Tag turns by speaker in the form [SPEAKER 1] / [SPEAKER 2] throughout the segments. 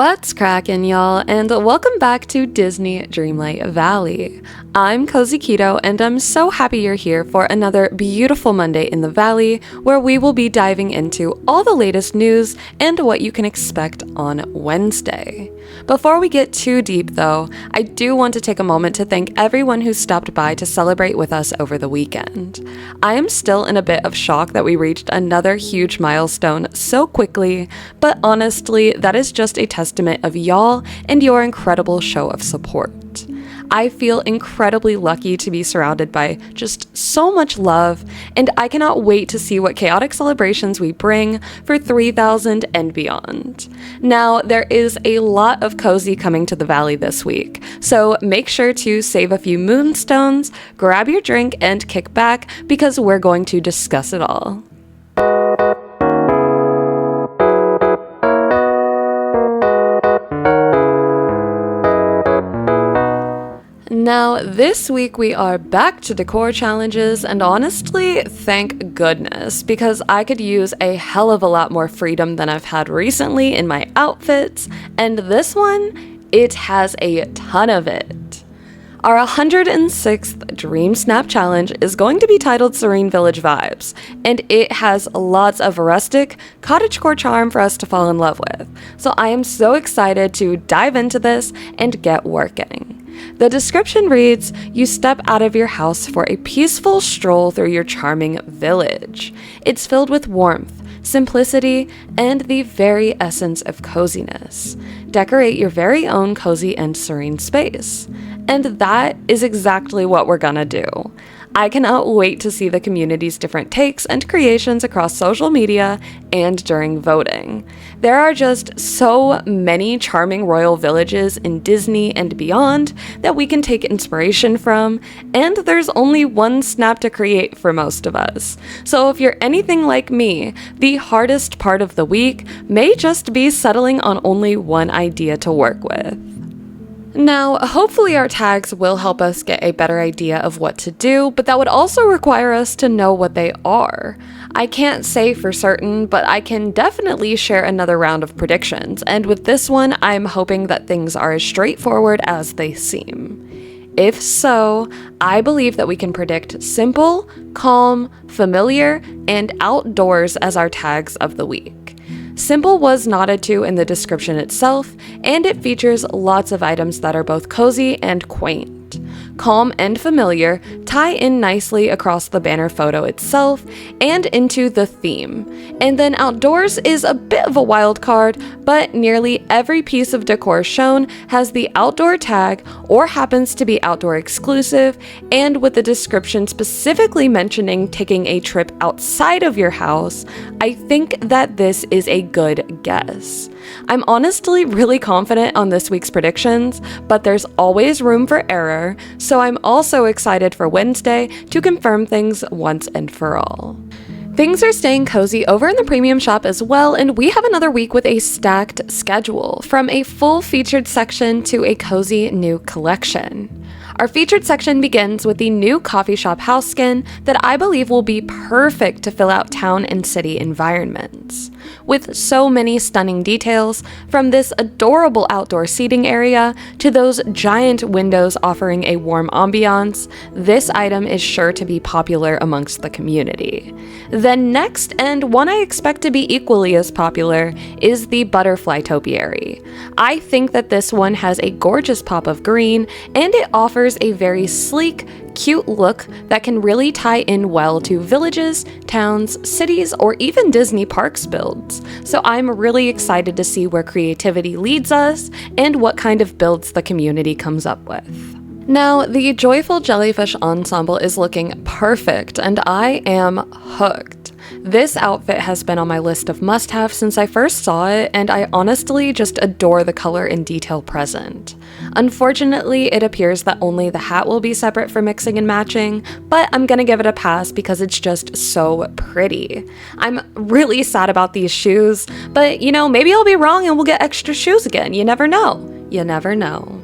[SPEAKER 1] What's crackin', y'all, and welcome back to Disney Dreamlight Valley. I'm cozyceto, and I'm so happy you're here for another beautiful Monday in the Valley, where we will be diving into all the latest news and what you can expect on Wednesday. Before we get too deep, though, I do want to take a moment to thank everyone who stopped by to celebrate with us over the weekend. I am still in a bit of shock that we reached another huge milestone so quickly, but honestly, that is just a testament of y'all and your incredible show of support. I feel incredibly lucky to be surrounded by just so much love, and I cannot wait to see what chaotic celebrations we bring for 3000 and beyond. Now, there is a lot of cozy coming to the valley this week, so make sure to save a few moonstones, grab your drink, and kick back because we're going to discuss it all. Now, this week we are back to decor challenges, and honestly, thank goodness, because I could use a hell of a lot more freedom than I've had recently in my outfits, and this one, it has a ton of it. Our 106th Dreamsnap challenge is going to be titled Serenevillagevibes, and it has lots of rustic, cottagecore charm for us to fall in love with, so I am so excited to dive into this and get working. The description reads, you step out of your house for a peaceful stroll through your charming village. It's filled with warmth, simplicity, and the very essence of coziness. Decorate your very own cozy and serene space. And that is exactly what we're gonna do. I cannot wait to see the community's different takes and creations across social media and during voting. There are just so many charming royal villages in Disney and beyond that we can take inspiration from, and there's only one snap to create for most of us. So if you're anything like me, the hardest part of the week may just be settling on only one idea to work with. Now, hopefully our tags will help us get a better idea of what to do, but that would also require us to know what they are. I can't say for certain, but I can definitely share another round of predictions, and with this one, I'm hoping that things are as straightforward as they seem. If so, I believe that we can predict simple, calm, familiar, and outdoors as our tags of the week. Simple was nodded to in the description itself, and it features lots of items that are both cozy and quaint. Calm and familiar tie in nicely across the banner photo itself and into the theme. And then outdoors is a bit of a wild card, but nearly every piece of decor shown has the outdoor tag or happens to be outdoor exclusive, and with the description specifically mentioning taking a trip outside of your house, I think that this is a good guess. I'm honestly really confident on this week's predictions, but there's always room for error, so I'm also excited for Wednesday to confirm things once and for all. Things are staying cozy over in the premium shop as well, and we have another week with a stacked schedule, from a full featured section to a cozy new collection. Our featured section begins with the new coffee shop house skin that I believe will be perfect to fill out town and city environments. With so many stunning details, from this adorable outdoor seating area to those giant windows offering a warm ambiance, this item is sure to be popular amongst the community. Then next, and one I expect to be equally as popular, is the butterfly topiary. I think that this one has a gorgeous pop of green, and it offers a very sleek, cute look that can really tie in well to villages, towns, cities, or even Disney parks builds. So I'm really excited to see where creativity leads us and what kind of builds the community comes up with. Now, the Joyful Jellyfish ensemble is looking perfect, and I am hooked. This outfit has been on my list of must-haves since I first saw it, and I honestly just adore the color and detail present. Unfortunately, it appears that only the hat will be separate for mixing and matching, but I'm gonna give it a pass because it's just so pretty. I'm really sad about these shoes, but maybe I'll be wrong and we'll get extra shoes again. You never know. You never know.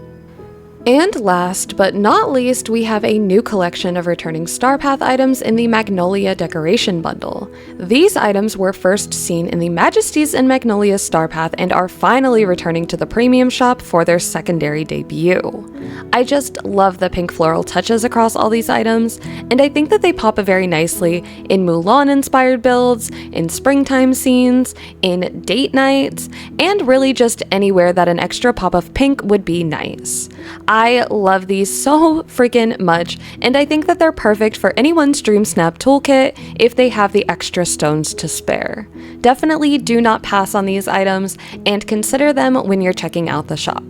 [SPEAKER 1] And last but not least, we have a new collection of returning Starpath items in the Magnolia Decoration Bundle. These items were first seen in the Majesties and Magnolia Starpath and are finally returning to the premium shop for their secondary debut. I just love the pink floral touches across all these items, and I think that they pop very nicely in Mulan-inspired builds, in springtime scenes, in date nights, and really just anywhere that an extra pop of pink would be nice. I love these so freaking much, and I think that they're perfect for anyone's Dreamsnap toolkit if they have the extra stones to spare. Definitely do not pass on these items, and consider them when you're checking out the shop.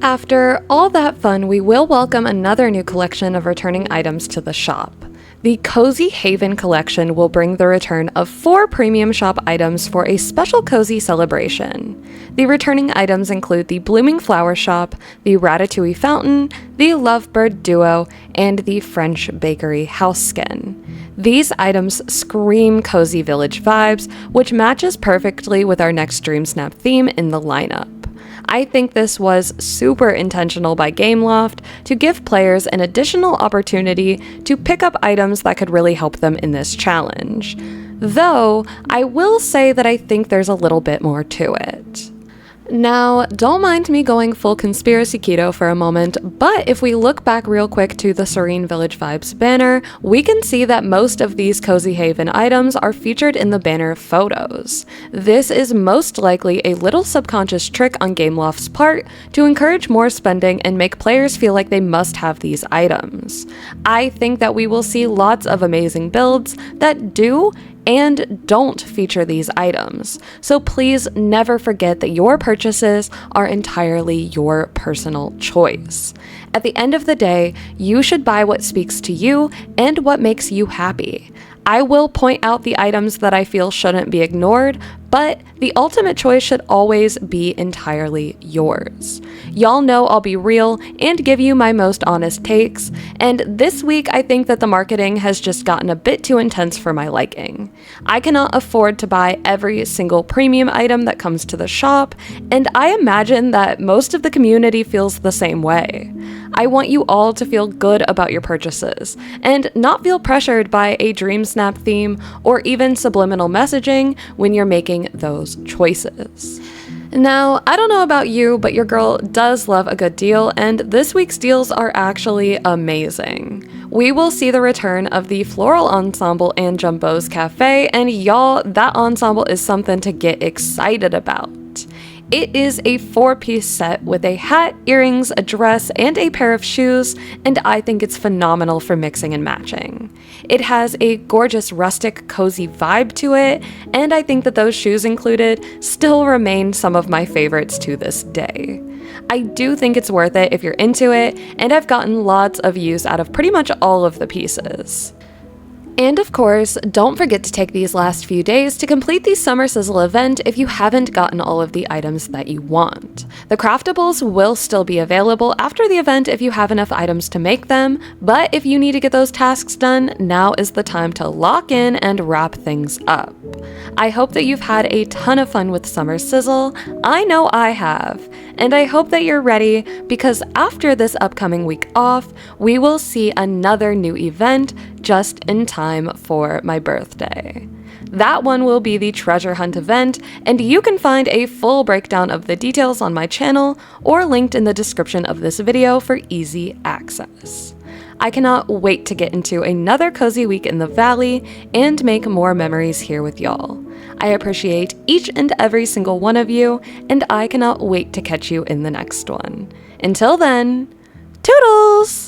[SPEAKER 1] After all that fun, we will welcome another new collection of returning items to the shop. The Cozy Haven collection will bring the return of 4 premium shop items for a special cozy celebration. The returning items include the Blooming Flower Shop, the Ratatouille Fountain, the Lovebird Duo, and the French Bakery House Skin. These items scream cozy village vibes, which matches perfectly with our next Dreamsnap theme in the lineup. I think this was super intentional by Gameloft to give players an additional opportunity to pick up items that could really help them in this challenge. Though, I will say that I think there's a little bit more to it. Now, don't mind me going full conspiracy keto for a moment, but if we look back real quick to the serenevillagevibes banner, we can see that most of these Cozy Haven items are featured in the banner photos. This is most likely a little subconscious trick on Gameloft's part to encourage more spending and make players feel like they must have these items. I think that we will see lots of amazing builds that do and don't feature these items, so please never forget that your purchases are entirely your personal choice. At the end of the day, you should buy what speaks to you and what makes you happy. I will point out the items that I feel shouldn't be ignored, but the ultimate choice should always be entirely yours. Y'all know I'll be real and give you my most honest takes, and this week I think that the marketing has just gotten a bit too intense for my liking. I cannot afford to buy every single premium item that comes to the shop, and I imagine that most of the community feels the same way. I want you all to feel good about your purchases, and not feel pressured by a Dreamsnap theme or even subliminal messaging when you're making those choices. Now, I don't know about you, but your girl does love a good deal, and this week's deals are actually amazing. We will see the return of the Floral Ensemble and Jumbo's Cafe, and y'all, that ensemble is something to get excited about. It is a 4-piece set with a hat, earrings, a dress, and a pair of shoes, and I think it's phenomenal for mixing and matching. It has a gorgeous rustic, cozy vibe to it, and I think that those shoes included still remain some of my favorites to this day. I do think it's worth it if you're into it, and I've gotten lots of use out of pretty much all of the pieces. And of course, don't forget to take these last few days to complete the Summer Sizzle event if you haven't gotten all of the items that you want. The craftables will still be available after the event if you have enough items to make them, but if you need to get those tasks done, now is the time to lock in and wrap things up. I hope that you've had a ton of fun with Summer Sizzle. I know I have. And I hope that you're ready, because after this upcoming week off, we will see another new event just in time for my birthday. That one will be the treasure hunt event, and you can find a full breakdown of the details on my channel or linked in the description of this video for easy access. I cannot wait to get into another cozy week in the valley and make more memories here with y'all. I appreciate each and every single one of you, and I cannot wait to catch you in the next one. Until then, toodles!